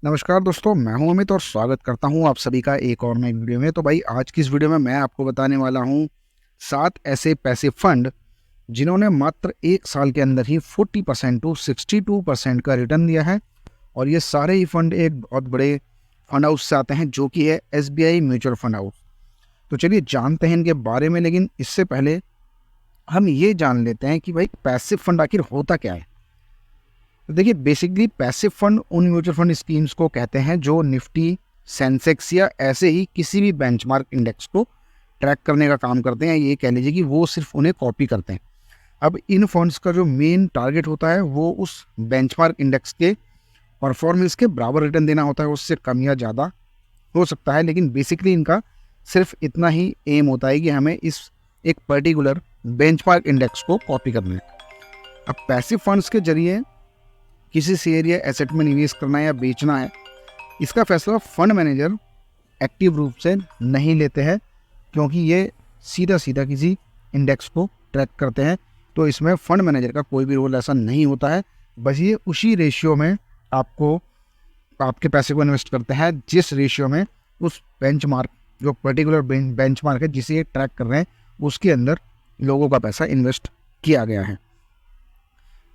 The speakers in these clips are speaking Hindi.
नमस्कार दोस्तों, मैं हूं अमित और स्वागत करता हूं आप सभी का एक और नई वीडियो में। तो भाई आज की इस वीडियो में मैं आपको बताने वाला हूं 7 ऐसे पैसिव फंड जिन्होंने मात्र 1 साल के अंदर ही 40% टू 62% का रिटर्न दिया है। और ये सारे ही फंड एक बहुत बड़े फंड हाउस से आते हैं जो कि है SBI म्यूचुअल फंड हाउस। तो चलिए जानते हैं इनके बारे में, लेकिन इससे पहले हम ये जान लेते हैं कि भाई पैसिव फंड आखिर होता क्या है। तो देखिए, बेसिकली पैसिव फंड उन म्यूचुअल फंड स्कीम्स को कहते हैं जो निफ्टी, सेंसेक्स या ऐसे ही किसी भी बेंचमार्क इंडेक्स को ट्रैक करने का काम करते हैं। ये कह लीजिए कि वो सिर्फ उन्हें कॉपी करते हैं। अब इन फंड्स का जो मेन टारगेट होता है वो उस बेंचमार्क इंडेक्स के परफॉर्मेंस के बराबर रिटर्न देना होता है, उससे कम या ज़्यादा हो सकता है, लेकिन बेसिकली इनका सिर्फ इतना ही एम होता है कि हमें इस एक पर्टिकुलर बेंचमार्क इंडेक्स को कॉपी करना है। अब पैसिव फंड्स के जरिए किसी शेयर या एसेट में निवेश करना या बेचना है, इसका फैसला फंड मैनेजर एक्टिव रूप से नहीं लेते हैं, क्योंकि ये सीधा सीधा किसी इंडेक्स को ट्रैक करते हैं। तो इसमें फंड मैनेजर का कोई भी रोल ऐसा नहीं होता है। बस ये उसी रेशियो में आपको आपके पैसे को इन्वेस्ट करते हैं जिस रेशियो में उस बेंचमार्क, जो पर्टिकुलर बेंचमार्क है जिसे ये ट्रैक कर रहे हैं, उसके अंदर लोगों का पैसा इन्वेस्ट किया गया है।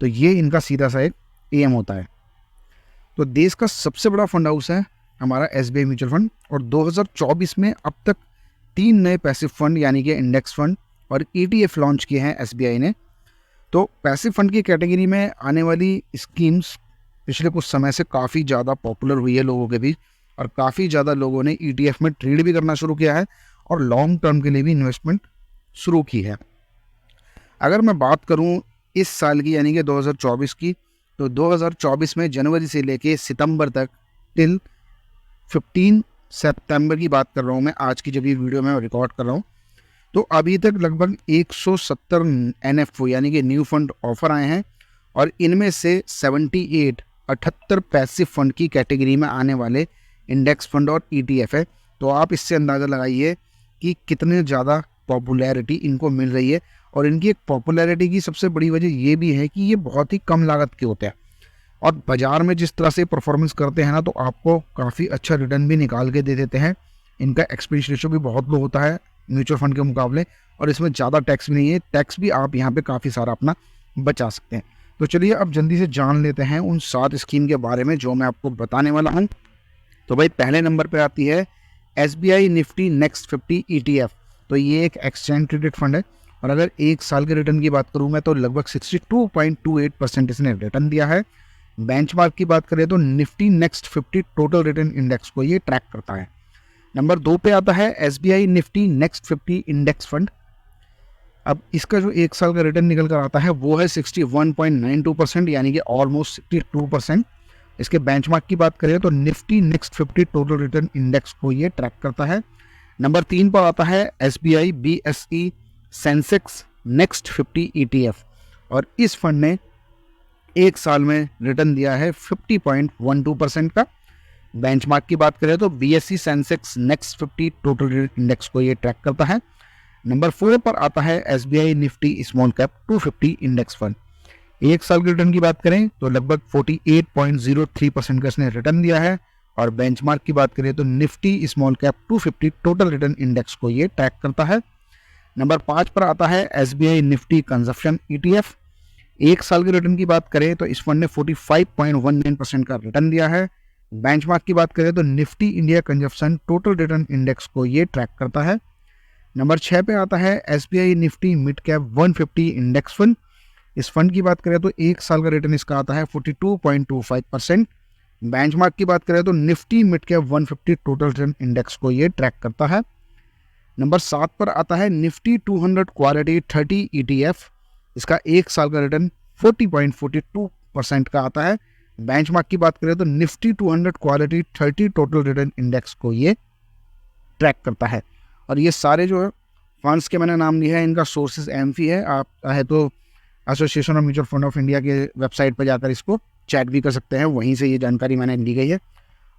तो ये इनका सीधा सा एक एम होता है। तो देश का सबसे बड़ा फंड हाउस है हमारा SBI म्यूचुअल फंड, और 2024 में अब तक 3 नए पैसिव फंड यानी कि इंडेक्स फंड और ETF लॉन्च किए हैं SBI ने। तो पैसिव फंड की कैटेगरी में आने वाली स्कीम्स पिछले कुछ समय से काफ़ी ज़्यादा पॉपुलर हुई है लोगों के बीच, और काफ़ी ज़्यादा लोगों ने ETF में ट्रेड भी करना शुरू किया है और लॉन्ग टर्म के लिए भी इन्वेस्टमेंट शुरू की है। अगर मैं बात करूँ इस साल की यानी कि 2024 की, तो 2024 में जनवरी से लेके सितंबर तक टिल 15 सितंबर की बात कर रहा हूँ मैं, आज की जब ये वीडियो मैं रिकॉर्ड कर रहा हूँ, तो अभी तक लगभग 170 NFO यानी कि न्यू फंड ऑफर आए हैं, और इनमें से 78 पैसिव फंड की कैटेगरी में आने वाले इंडेक्स फंड और ETF है। तो आप इससे अंदाज़ा लगाइए कि कितने ज़्यादा पॉपुलैरिटी इनको मिल रही है। और इनकी एक पॉपुलैरिटी की सबसे बड़ी वजह ये भी है कि ये बहुत ही कम लागत के होते हैं, और बाज़ार में जिस तरह से परफॉर्मेंस करते हैं ना, तो आपको काफ़ी अच्छा रिटर्न भी निकाल के दे देते हैं। इनका एक्सपेंस रेशियो भी बहुत लो होता है म्यूचुअल फंड के मुकाबले, और इसमें ज़्यादा टैक्स भी नहीं है। टैक्स भी आप यहाँ पे काफ़ी सारा अपना बचा सकते हैं। तो चलिए अब जल्दी से जान लेते हैं उन 7 स्कीम के बारे में जो मैं आपको बताने वाला हूँ। तो भाई पहले नंबर पर आती है SBI निफ्टी नेक्स्ट 50 ETF। तो ये एक एक्सचेंज ट्रेडेड फंड है, और अगर 1 साल के रिटर्न की बात करूँ मैं, तो लगभग 62.28% इसने रिटर्न दिया है। बेंचमार्क की बात करें तो Nifty next 50 total return index को ये ट्रैक करता है। नंबर 2 पे आता है SBI Nifty next 50 index fund. अब इसका जो 1 साल का रिटर्न निकल कर आता है वो है 61.92%, यानी कि ऑलमोस्ट 62%। इसके बेंचमार्क की बात करें तो Nifty next 50 total return index को ये ट्रैक करता है। नंबर 3 पर आता है SBI BSE Sensex next 50 ETF, और इस फंड ने 1 साल में रिटर्न दिया है 50.12% का। बेंचमार्क की बात करें तो BSE Sensex next 50 total index को ये ट्रैक करता है। नंबर 4 पर आता है SBI Nifty small cap 250 index fund. 1 साल के रिटर्न की बात करें तो लगभग 48.03% का इसने रिटर्न दिया है, और बेंचमार्क की बात करें तो Nifty small cap 250 total return index को ये ट्रैक करता है। नंबर 5 पर आता है SBI निफ्टी कंजप्शन ETF। 1 साल के रिटर्न की बात करें तो इस फंड ने 45.19% का रिटर्न दिया है। बेंचमार्क की बात करें तो Nifty India consumption total return index को ये ट्रैक करता है। नंबर 6 पे आता है SBI Nifty mid cap 150 index fund. इस फंड की बात करें तो 1 साल का रिटर्न इसका आता है 42.25%। बेंचमार्क की बात करें तो Nifty mid cap 150 total return index को ये ट्रैक करता है। नंबर 7 पर आता है निफ्टी 200 क्वालिटी 30 ETF। इसका 1 साल का रिटर्न 40.42% का आता है। बेंचमार्क की बात करें तो Nifty 200 quality 30 total return index को ये ट्रैक करता है। और ये सारे जो फंड्स के मैंने नाम लिया है, इनका सोर्सेज एमफी है। आप चाहे तो association of mutual fund of India के वेबसाइट पर जाकर इसको चेक भी कर सकते हैं, वहीं से ये जानकारी मैंने ली गई है।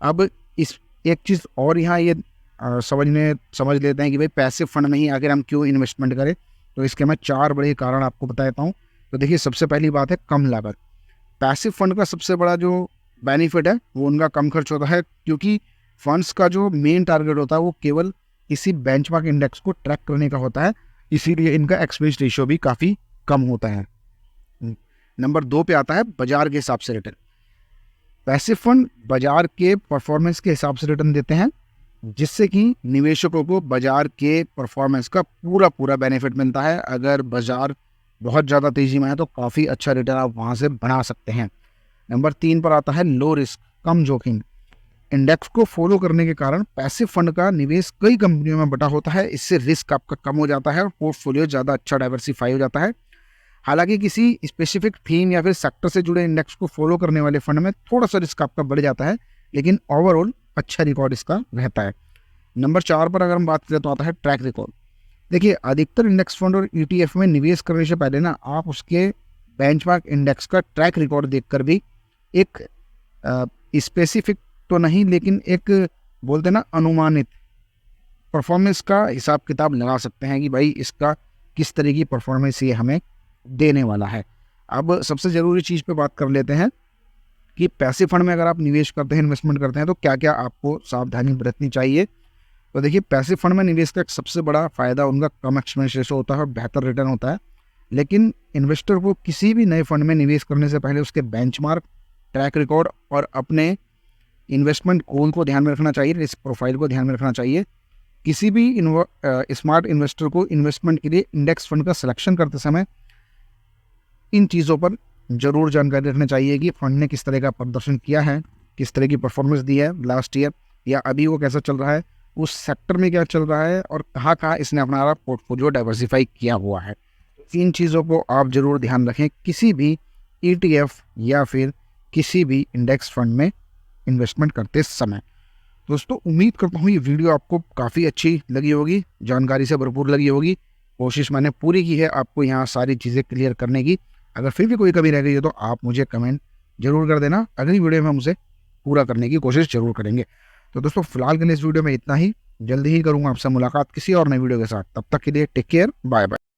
अब इस एक चीज़ और यहाँ ये समझ लेते हैं कि भाई पैसिव फंड में ही आखिर हम क्यों इन्वेस्टमेंट करें। तो इसके मैं 4 बड़े कारण आपको बता देता हूँ। तो देखिए, सबसे पहली बात है कम लागत। पैसिव फंड का सबसे बड़ा जो बेनिफिट है वो उनका कम खर्च होता है, क्योंकि फंड्स का जो मेन टारगेट होता है वो केवल किसी बेंचमार्क इंडेक्स को ट्रैक करने का होता है, इसीलिए इनका एक्सपेंस रेशियो भी काफ़ी कम होता है। नंबर 2 पे आता है बाजार के हिसाब से रिटर्न। पैसिव फंड बाजार के परफॉर्मेंस के हिसाब से रिटर्न देते हैं, जिससे कि निवेशकों को बाजार के परफॉर्मेंस का पूरा बेनिफिट मिलता है। अगर बाजार बहुत ज़्यादा तेज़ी में है तो काफ़ी अच्छा रिटर्न आप वहाँ से बना सकते हैं। नंबर 3 पर आता है लो रिस्क, कम जोखिम। इंडेक्स को फॉलो करने के कारण पैसिव फंड का निवेश कई कंपनियों में बटा होता है, इससे रिस्क आपका कम हो जाता है और पोर्टफोलियो ज़्यादा अच्छा डाइवर्सिफाई हो जाता है। हालांकि किसी स्पेसिफिक थीम या फिर सेक्टर से जुड़े इंडेक्स को फॉलो करने वाले फंड में थोड़ा सा रिस्क आपका बढ़ जाता है, लेकिन ओवरऑल अच्छा रिकॉर्ड इसका रहता है। नंबर 4 पर अगर हम बात करें तो आता है ट्रैक रिकॉर्ड। देखिए, अधिकतर इंडेक्स फंड और ETF में निवेश करने से पहले ना आप उसके बेंचमार्क इंडेक्स का ट्रैक रिकॉर्ड देखकर भी एक स्पेसिफिक तो नहीं, लेकिन एक बोलते ना अनुमानित परफॉर्मेंस का हिसाब किताब लगा सकते हैं कि भाई इसका किस तरह की परफॉर्मेंस ये हमें देने वाला है। अब सबसे ज़रूरी चीज़ पे बात कर लेते हैं कि पैसिव फंड में अगर आप निवेश करते हैं, इन्वेस्टमेंट करते हैं, तो क्या क्या आपको सावधानी बरतनी चाहिए। तो देखिए, पैसिव फंड में निवेश का एक सबसे बड़ा फ़ायदा उनका कम एक्सपेंस रेशो होता है और बेहतर रिटर्न होता है। लेकिन इन्वेस्टर को किसी भी नए फंड में निवेश करने से पहले उसके बेंचमार्क, ट्रैक रिकॉर्ड और अपने इन्वेस्टमेंट गोल को ध्यान में रखना चाहिए, रिस्क प्रोफाइल को ध्यान में रखना चाहिए। किसी भी स्मार्ट इन्वेस्टर को इन्वेस्टमेंट के लिए इंडेक्स फंड का सिलेक्शन करते समय इन चीज़ों पर ज़रूर जानकारी रखनी चाहिए कि फंड ने किस तरह का प्रदर्शन किया है, किस तरह की परफॉर्मेंस दी है लास्ट ईयर, या अभी वो कैसा चल रहा है, उस सेक्टर में क्या चल रहा है और कहाँ कहाँ इसने अपना पोर्टफोलियो डाइवर्सिफाई किया हुआ है। इन चीज़ों को आप ज़रूर ध्यान रखें किसी भी ETF या फिर किसी भी इंडेक्स फंड में इन्वेस्टमेंट करते समय। दोस्तों, उम्मीद करता हूँ ये वीडियो आपको काफ़ी अच्छी लगी होगी, जानकारी से भरपूर लगी होगी। कोशिश मैंने पूरी की है आपको यहाँ सारी चीज़ें क्लियर करने की। अगर फिर भी कोई कमी रह गई है तो आप मुझे कमेंट जरूर कर देना, अगली वीडियो में हम उसे पूरा करने की कोशिश जरूर करेंगे। तो दोस्तों, फिलहाल के लिए इस वीडियो में इतना ही। जल्दी ही करूँगा आपसे मुलाकात किसी और नई वीडियो के साथ। तब तक के लिए टेक केयर, बाय बाय।